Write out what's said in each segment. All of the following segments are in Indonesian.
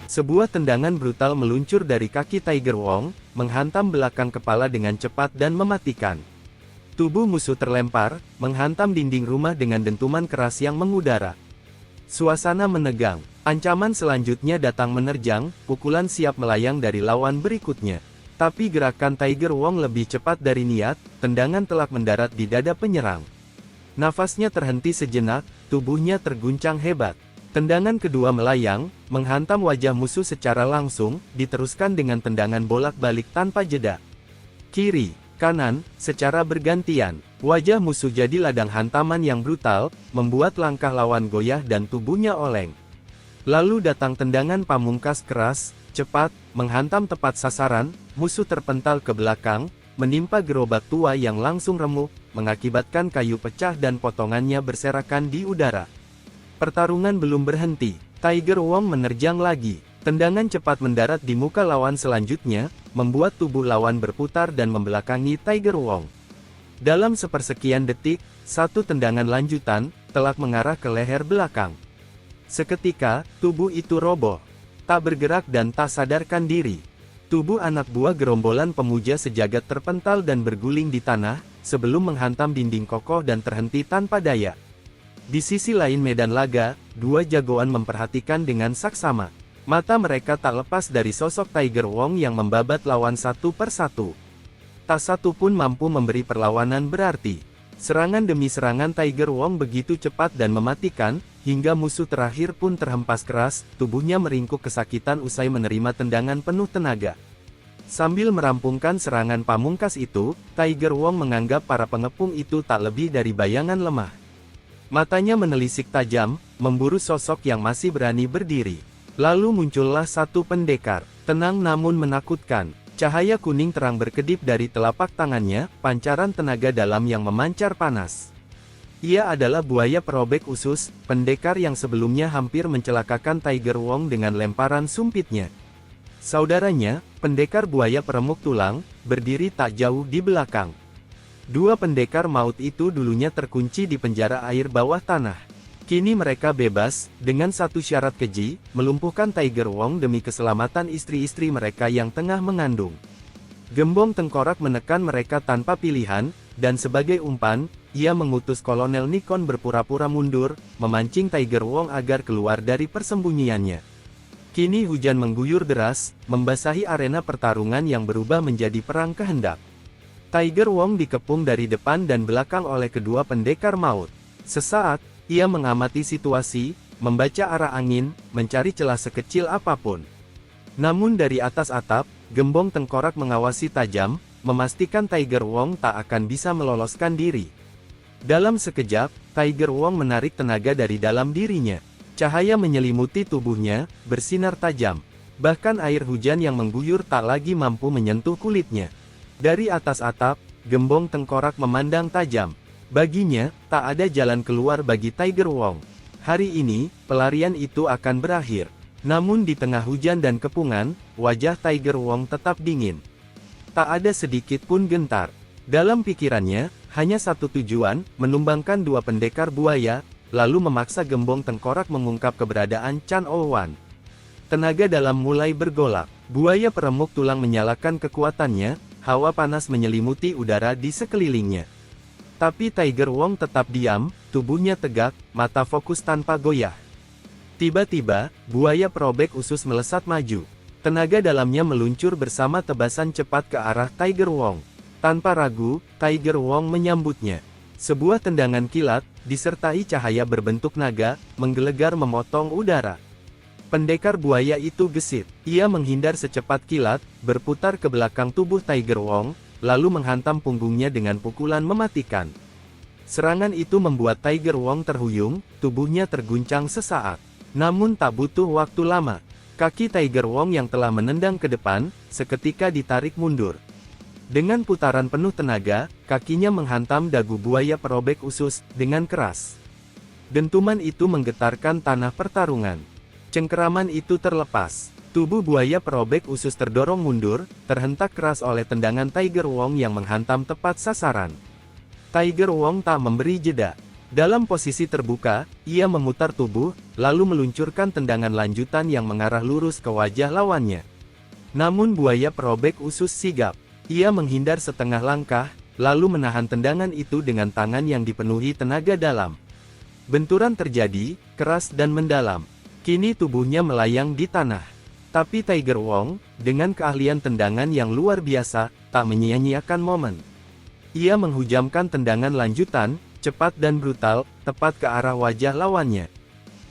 Sebuah tendangan brutal meluncur dari kaki Tiger Wong, menghantam belakang kepala dengan cepat dan mematikan. Tubuh musuh terlempar, menghantam dinding rumah dengan dentuman keras yang mengudara. Suasana menegang. Ancaman selanjutnya datang menerjang, pukulan siap melayang dari lawan berikutnya. Tapi gerakan Tiger Wong lebih cepat dari niat, tendangan telak mendarat di dada penyerang. Nafasnya terhenti sejenak, tubuhnya terguncang hebat. Tendangan kedua melayang, menghantam wajah musuh secara langsung, diteruskan dengan tendangan bolak-balik tanpa jeda. Kiri, kanan, secara bergantian, wajah musuh jadi ladang hantaman yang brutal, membuat langkah lawan goyah dan tubuhnya oleng. Lalu datang tendangan pamungkas keras, cepat, menghantam tepat sasaran, musuh terpental ke belakang, menimpa gerobak tua yang langsung remuk, mengakibatkan kayu pecah dan potongannya berserakan di udara. Pertarungan belum berhenti, Tiger Wong menerjang lagi. Tendangan cepat mendarat di muka lawan selanjutnya, membuat tubuh lawan berputar dan membelakangi Tiger Wong. Dalam sepersekian detik, satu tendangan lanjutan, telak mengarah ke leher belakang. Seketika, tubuh itu roboh. Tak bergerak dan tak sadarkan diri. Tubuh anak buah gerombolan pemuja sejagat terpental dan berguling di tanah, sebelum menghantam dinding kokoh dan terhenti tanpa daya. Di sisi lain medan laga, dua jagoan memperhatikan dengan saksama. Mata mereka tak lepas dari sosok Tiger Wong yang membabat lawan satu persatu. Tak satu pun mampu memberi perlawanan berarti. Serangan demi serangan Tiger Wong begitu cepat dan mematikan, hingga musuh terakhir pun terhempas keras, tubuhnya meringkuk kesakitan usai menerima tendangan penuh tenaga. Sambil merampungkan serangan pamungkas itu, Tiger Wong menganggap para pengepung itu tak lebih dari bayangan lemah. Matanya menelisik tajam, memburu sosok yang masih berani berdiri. Lalu muncullah satu pendekar, tenang namun menakutkan. Cahaya kuning terang berkedip dari telapak tangannya, pancaran tenaga dalam yang memancar panas. Ia adalah buaya perobek usus, pendekar yang sebelumnya hampir mencelakakan Tiger Wong dengan lemparan sumpitnya. Saudaranya, pendekar buaya peremuk tulang, berdiri tak jauh di belakang. Dua pendekar maut itu dulunya terkunci di penjara air bawah tanah. Kini mereka bebas, dengan satu syarat keji, melumpuhkan Tiger Wong demi keselamatan istri-istri mereka yang tengah mengandung. Gembong Tengkorak menekan mereka tanpa pilihan, dan sebagai umpan, ia mengutus Kolonel Nikon berpura-pura mundur, memancing Tiger Wong agar keluar dari persembunyiannya. Kini hujan mengguyur deras, membasahi arena pertarungan yang berubah menjadi perang kehendak. Tiger Wong dikepung dari depan dan belakang oleh kedua pendekar maut. Sesaat, ia mengamati situasi, membaca arah angin, mencari celah sekecil apapun. Namun dari atas atap, Gembong Tengkorak mengawasi tajam, memastikan Tiger Wong tak akan bisa meloloskan diri. Dalam sekejap, Tiger Wong menarik tenaga dari dalam dirinya. Cahaya menyelimuti tubuhnya, bersinar tajam. Bahkan air hujan yang mengguyur tak lagi mampu menyentuh kulitnya. Dari atas atap, Gembong Tengkorak memandang tajam. Baginya, tak ada jalan keluar bagi Tiger Wong. Hari ini, pelarian itu akan berakhir. Namun di tengah hujan dan kepungan, wajah Tiger Wong tetap dingin. Tak ada sedikit pun gentar. Dalam pikirannya, hanya satu tujuan, menumbangkan dua pendekar buaya, lalu memaksa Gembong Tengkorak mengungkap keberadaan Chan Owan. Tenaga dalam mulai bergolak. Buaya peremuk tulang menyalakan kekuatannya, hawa panas menyelimuti udara di sekelilingnya. Tapi Tiger Wong tetap diam, tubuhnya tegak, mata fokus tanpa goyah. Tiba-tiba, buaya perobek usus melesat maju. Tenaga dalamnya meluncur bersama tebasan cepat ke arah Tiger Wong. Tanpa ragu, Tiger Wong menyambutnya. Sebuah tendangan kilat, disertai cahaya berbentuk naga, menggelegar memotong udara. Pendekar buaya itu gesit. Ia menghindar secepat kilat, berputar ke belakang tubuh Tiger Wong, lalu menghantam punggungnya dengan pukulan mematikan. Serangan itu membuat Tiger Wong terhuyung, tubuhnya terguncang sesaat. Namun tak butuh waktu lama. Kaki Tiger Wong yang telah menendang ke depan, seketika ditarik mundur. Dengan putaran penuh tenaga, kakinya menghantam dagu buaya perobek usus, dengan keras. Dentuman itu menggetarkan tanah pertarungan. Cengkeraman itu terlepas. Tubuh buaya perobek usus terdorong mundur, terhentak keras oleh tendangan Tiger Wong yang menghantam tepat sasaran. Tiger Wong tak memberi jeda. Dalam posisi terbuka, ia memutar tubuh, lalu meluncurkan tendangan lanjutan yang mengarah lurus ke wajah lawannya. Namun buaya perobek usus sigap. Ia menghindar setengah langkah, lalu menahan tendangan itu dengan tangan yang dipenuhi tenaga dalam. Benturan terjadi, keras dan mendalam. Kini tubuhnya melayang di tanah. Tapi Tiger Wong, dengan keahlian tendangan yang luar biasa, tak menyia-nyiakan momen. Ia menghujamkan tendangan lanjutan, cepat dan brutal, tepat ke arah wajah lawannya.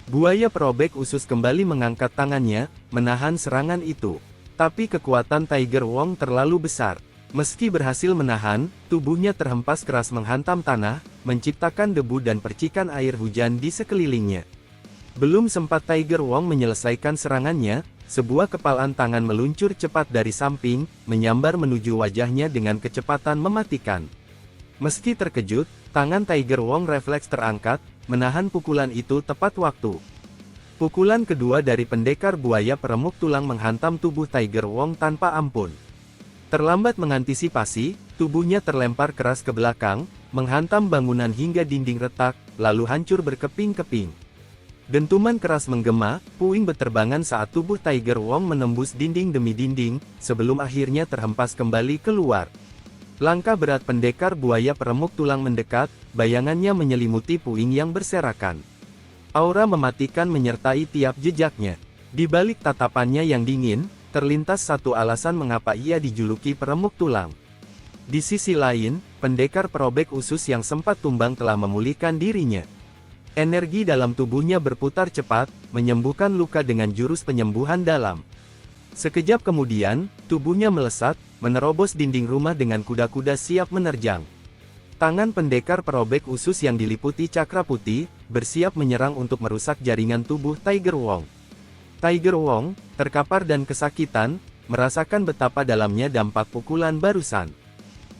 Buaya perobek usus kembali mengangkat tangannya, menahan serangan itu. Tapi kekuatan Tiger Wong terlalu besar. Meski berhasil menahan, tubuhnya terhempas keras menghantam tanah, menciptakan debu dan percikan air hujan di sekelilingnya. Belum sempat Tiger Wong menyelesaikan serangannya, sebuah kepalan tangan meluncur cepat dari samping, menyambar menuju wajahnya dengan kecepatan mematikan. Meski terkejut, tangan Tiger Wong refleks terangkat, menahan pukulan itu tepat waktu. Pukulan kedua dari pendekar buaya peremuk tulang menghantam tubuh Tiger Wong tanpa ampun. Terlambat mengantisipasi, tubuhnya terlempar keras ke belakang, menghantam bangunan hingga dinding retak, lalu hancur berkeping-keping. Dentuman keras menggema, puing beterbangan saat tubuh Tiger Wong menembus dinding demi dinding, sebelum akhirnya terhempas kembali keluar. Langkah berat pendekar buaya peremuk tulang mendekat, bayangannya menyelimuti puing yang berserakan. Aura mematikan menyertai tiap jejaknya. Di balik tatapannya yang dingin, terlintas satu alasan mengapa ia dijuluki peremuk tulang. Di sisi lain, pendekar perobek usus yang sempat tumbang telah memulihkan dirinya. Energi dalam tubuhnya berputar cepat, menyembuhkan luka dengan jurus penyembuhan dalam. Sekejap kemudian, tubuhnya melesat, menerobos dinding rumah dengan kuda-kuda siap menerjang. Tangan pendekar perobek usus yang diliputi cakra putih, bersiap menyerang untuk merusak jaringan tubuh Tiger Wong. Tiger Wong, terkapar dan kesakitan, merasakan betapa dalamnya dampak pukulan barusan.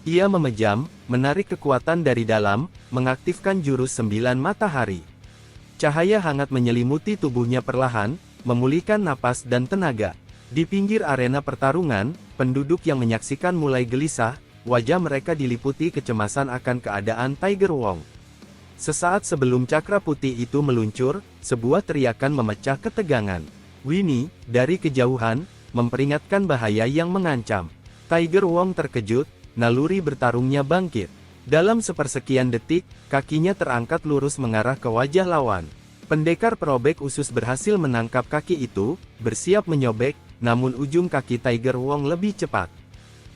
Ia memejam, menarik kekuatan dari dalam, mengaktifkan jurus 9 matahari. Cahaya hangat menyelimuti tubuhnya perlahan, memulihkan napas dan tenaga. Di pinggir arena pertarungan, penduduk yang menyaksikan mulai gelisah, wajah mereka diliputi kecemasan akan keadaan Tiger Wong. Sesaat sebelum cakra putih itu meluncur, sebuah teriakan memecah ketegangan. Winnie, dari kejauhan, memperingatkan bahaya yang mengancam. Tiger Wong terkejut, naluri bertarungnya bangkit. Dalam sepersekian detik, kakinya terangkat lurus mengarah ke wajah lawan. Pendekar perobek usus berhasil menangkap kaki itu, bersiap menyobek, namun ujung kaki Tiger Wong lebih cepat.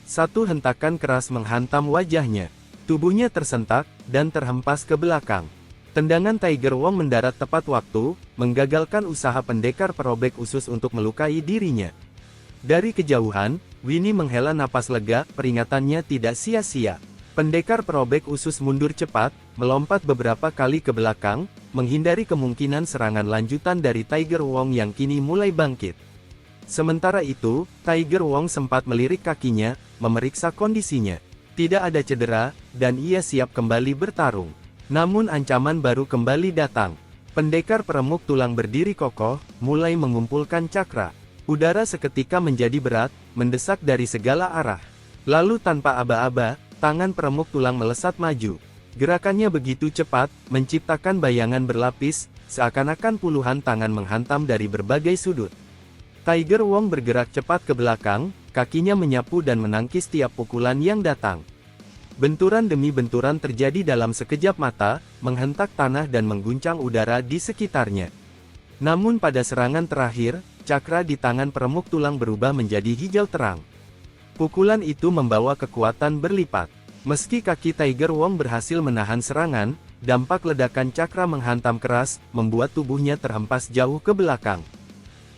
Satu hentakan keras menghantam wajahnya. Tubuhnya tersentak, dan terhempas ke belakang. Tendangan Tiger Wong mendarat tepat waktu, menggagalkan usaha pendekar perobek usus untuk melukai dirinya. Dari kejauhan, Winnie menghela napas lega, peringatannya tidak sia-sia. Pendekar perobek usus mundur cepat, melompat beberapa kali ke belakang, menghindari kemungkinan serangan lanjutan dari Tiger Wong yang kini mulai bangkit. Sementara itu, Tiger Wong sempat melirik kakinya, memeriksa kondisinya. Tidak ada cedera, dan ia siap kembali bertarung. Namun ancaman baru kembali datang. Pendekar peremuk tulang berdiri kokoh, mulai mengumpulkan cakra. Udara seketika menjadi berat, mendesak dari segala arah. Lalu tanpa aba-aba, tangan peremuk tulang melesat maju. Gerakannya begitu cepat, menciptakan bayangan berlapis, seakan-akan puluhan tangan menghantam dari berbagai sudut. Tiger Wong bergerak cepat ke belakang, kakinya menyapu dan menangkis tiap pukulan yang datang. Benturan demi benturan terjadi dalam sekejap mata, menghentak tanah dan mengguncang udara di sekitarnya. Namun pada serangan terakhir, cakra di tangan peremuk tulang berubah menjadi hijau terang. Pukulan itu membawa kekuatan berlipat. Meski kaki Tiger Wong berhasil menahan serangan, dampak ledakan cakra menghantam keras, membuat tubuhnya terhempas jauh ke belakang.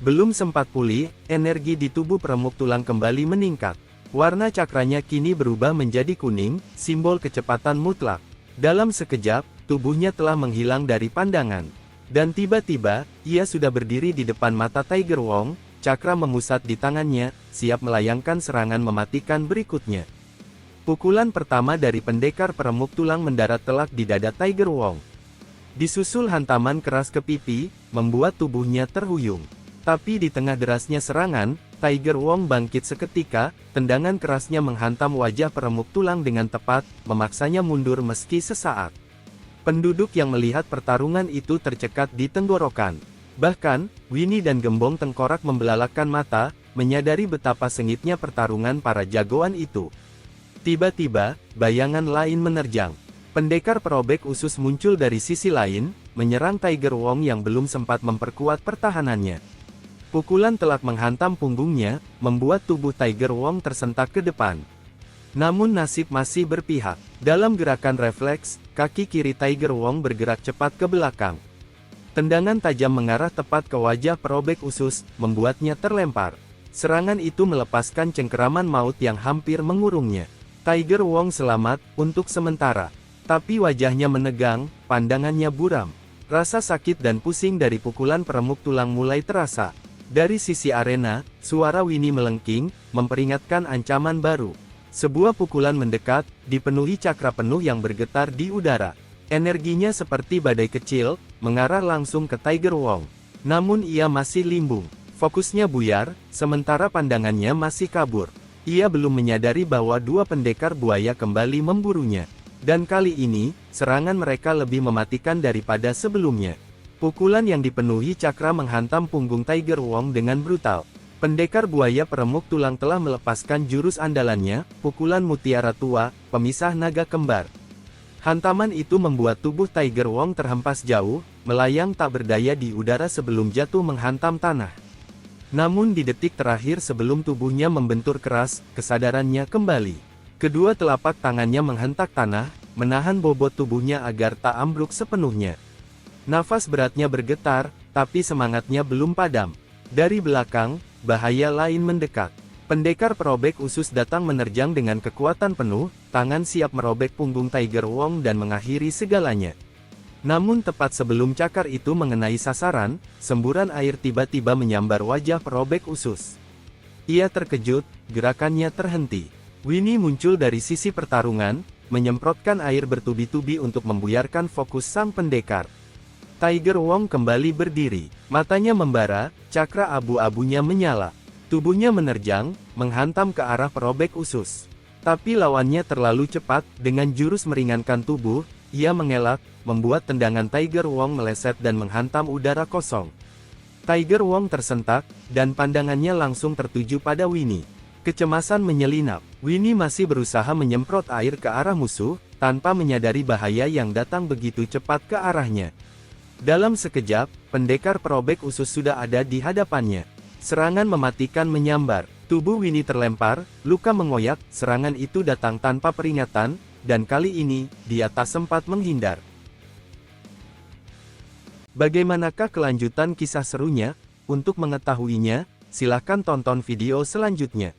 Belum sempat pulih, energi di tubuh peremuk tulang kembali meningkat. Warna cakranya kini berubah menjadi kuning, simbol kecepatan mutlak. Dalam sekejap, tubuhnya telah menghilang dari pandangan. Dan tiba-tiba, ia sudah berdiri di depan mata Tiger Wong, cakra memusat di tangannya, siap melayangkan serangan mematikan berikutnya. Pukulan pertama dari pendekar peremuk tulang mendarat telak di dada Tiger Wong. Disusul hantaman keras ke pipi, membuat tubuhnya terhuyung. Tapi di tengah derasnya serangan, Tiger Wong bangkit seketika, tendangan kerasnya menghantam wajah peremuk tulang dengan tepat, memaksanya mundur meski sesaat. Penduduk yang melihat pertarungan itu tercekat di tenggorokan. Bahkan, Winnie dan Gembong Tengkorak membelalakkan mata, menyadari betapa sengitnya pertarungan para jagoan itu. Tiba-tiba, bayangan lain menerjang. Pendekar perobek usus muncul dari sisi lain, menyerang Tiger Wong yang belum sempat memperkuat pertahanannya. Pukulan telak menghantam punggungnya, membuat tubuh Tiger Wong tersentak ke depan. Namun nasib masih berpihak. Dalam gerakan refleks, kaki kiri Tiger Wong bergerak cepat ke belakang. Tendangan tajam mengarah tepat ke wajah perobek usus, membuatnya terlempar. Serangan itu melepaskan cengkeraman maut yang hampir mengurungnya. Tiger Wong selamat, untuk sementara. Tapi wajahnya menegang, pandangannya buram. Rasa sakit dan pusing dari pukulan peremuk tulang mulai terasa. Dari sisi arena, suara Winnie melengking, memperingatkan ancaman baru. Sebuah pukulan mendekat, dipenuhi cakra penuh yang bergetar di udara. Energinya seperti badai kecil, mengarah langsung ke Tiger Wong. Namun ia masih limbung. Fokusnya buyar, sementara pandangannya masih kabur. Ia belum menyadari bahwa dua pendekar buaya kembali memburunya. Dan kali ini, serangan mereka lebih mematikan daripada sebelumnya. Pukulan yang dipenuhi cakra menghantam punggung Tiger Wong dengan brutal. Pendekar buaya peremuk tulang telah melepaskan jurus andalannya, pukulan mutiara tua, pemisah naga kembar. Hantaman itu membuat tubuh Tiger Wong terhempas jauh, melayang tak berdaya di udara sebelum jatuh menghantam tanah. Namun di detik terakhir sebelum tubuhnya membentur keras, kesadarannya kembali. Kedua telapak tangannya menghentak tanah, menahan bobot tubuhnya agar tak ambruk sepenuhnya. Nafas beratnya bergetar, tapi semangatnya belum padam. Dari belakang, bahaya lain mendekat. Pendekar perobek usus datang menerjang dengan kekuatan penuh, tangan siap merobek punggung Tiger Wong dan mengakhiri segalanya. Namun tepat sebelum cakar itu mengenai sasaran, semburan air tiba-tiba menyambar wajah perobek usus. Ia terkejut, gerakannya terhenti. Winnie muncul dari sisi pertarungan, menyemprotkan air bertubi-tubi untuk membuyarkan fokus sang pendekar. Tiger Wong kembali berdiri, matanya membara, cakra abu-abunya menyala. Tubuhnya menerjang, menghantam ke arah perobek usus. Tapi lawannya terlalu cepat, dengan jurus meringankan tubuh, ia mengelak, membuat tendangan Tiger Wong meleset dan menghantam udara kosong. Tiger Wong tersentak, dan pandangannya langsung tertuju pada Winnie. Kecemasan menyelinap, Winnie masih berusaha menyemprot air ke arah musuh, tanpa menyadari bahaya yang datang begitu cepat ke arahnya. Dalam sekejap, pendekar perobek usus sudah ada di hadapannya. Serangan mematikan menyambar. Tubuh Winnie terlempar, luka mengoyak, serangan itu datang tanpa peringatan, dan kali ini, dia tak sempat menghindar. Bagaimanakah kelanjutan kisah serunya? Untuk mengetahuinya, silakan tonton video selanjutnya.